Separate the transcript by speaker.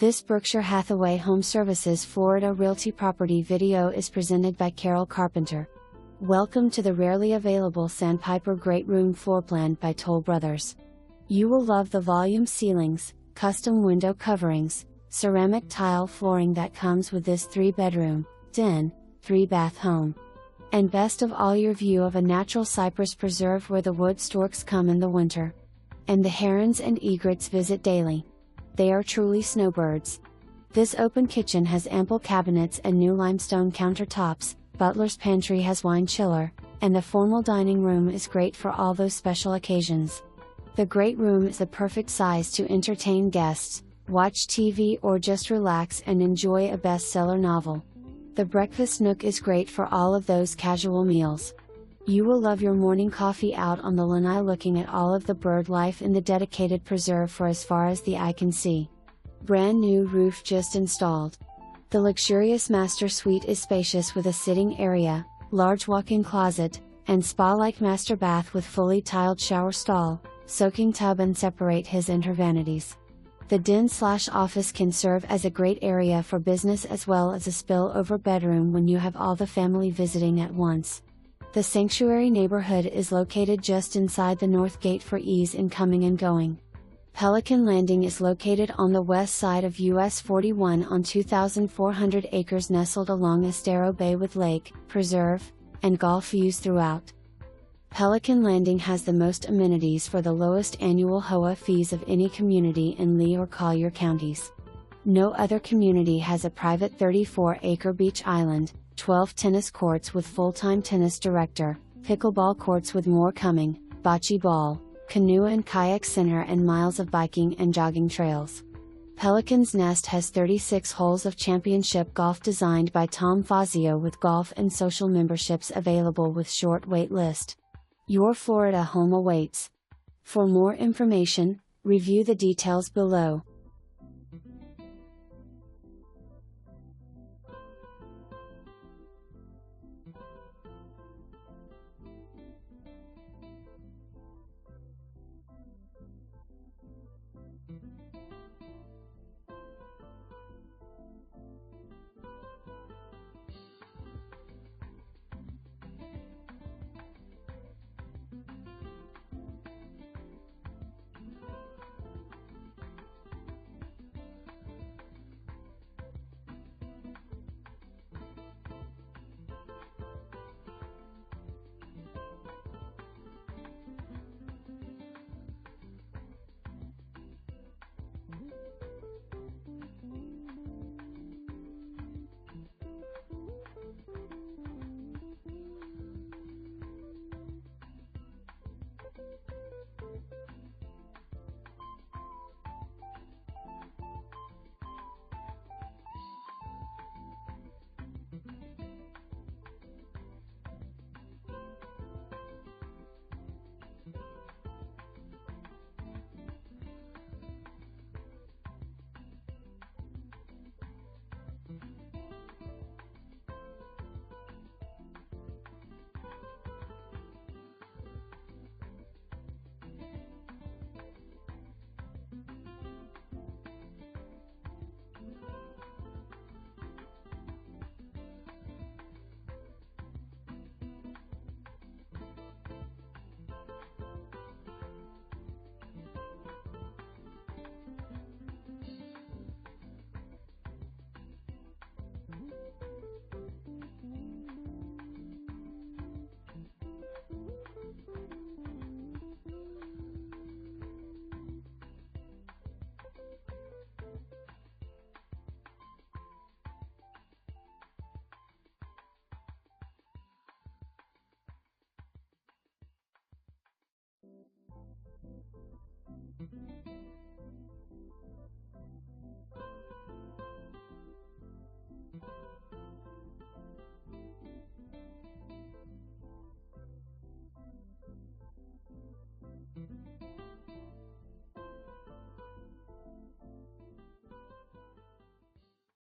Speaker 1: This Berkshire Hathaway HomeServices Florida Realty property video is presented by Carol Carpenter. Welcome to the rarely available Sandpiper Great Room Floorplan by Toll Brothers. You will love the volume ceilings, custom window coverings, ceramic tile flooring that comes with this 3-bedroom, den, 3-bath home. And best of all, your view of a natural cypress preserve where the wood storks come in the winter. And the herons and egrets visit daily. They are truly snowbirds. This open kitchen has ample cabinets and new limestone countertops. Butler's pantry has wine chiller, and the formal dining room is great for all those special occasions. The great room is the perfect size to entertain guests, watch TV, or just relax and enjoy a bestseller novel. The breakfast nook is great for all of those casual meals. You will love your morning coffee out on the Lanai, looking at all of the bird life in the dedicated preserve for as far as the eye can see. Brand new roof just installed. The luxurious master suite is spacious with a sitting area, large walk-in closet, and spa-like master bath with fully tiled shower stall, soaking tub, and separate his and her vanities. The den/office can serve as a great area for business as well as a spill-over bedroom when you have all the family visiting at once. The sanctuary neighborhood is located just inside the north gate for ease in coming and going. Pelican Landing is located on the west side of US 41 on 2,400 acres nestled along Estero Bay with lake, preserve, and golf views throughout. Pelican Landing has the most amenities for the lowest annual HOA fees of any community in Lee or Collier counties. No other community has a private 34-acre beach island, 12 tennis courts with full-time tennis director, pickleball courts with more coming, bocce ball, canoe and kayak center, and miles of biking and jogging trails. Pelican's Nest has 36 holes of championship golf designed by Tom Fazio with golf and social memberships available with short wait list. Your Florida home awaits. For more information, review the details below.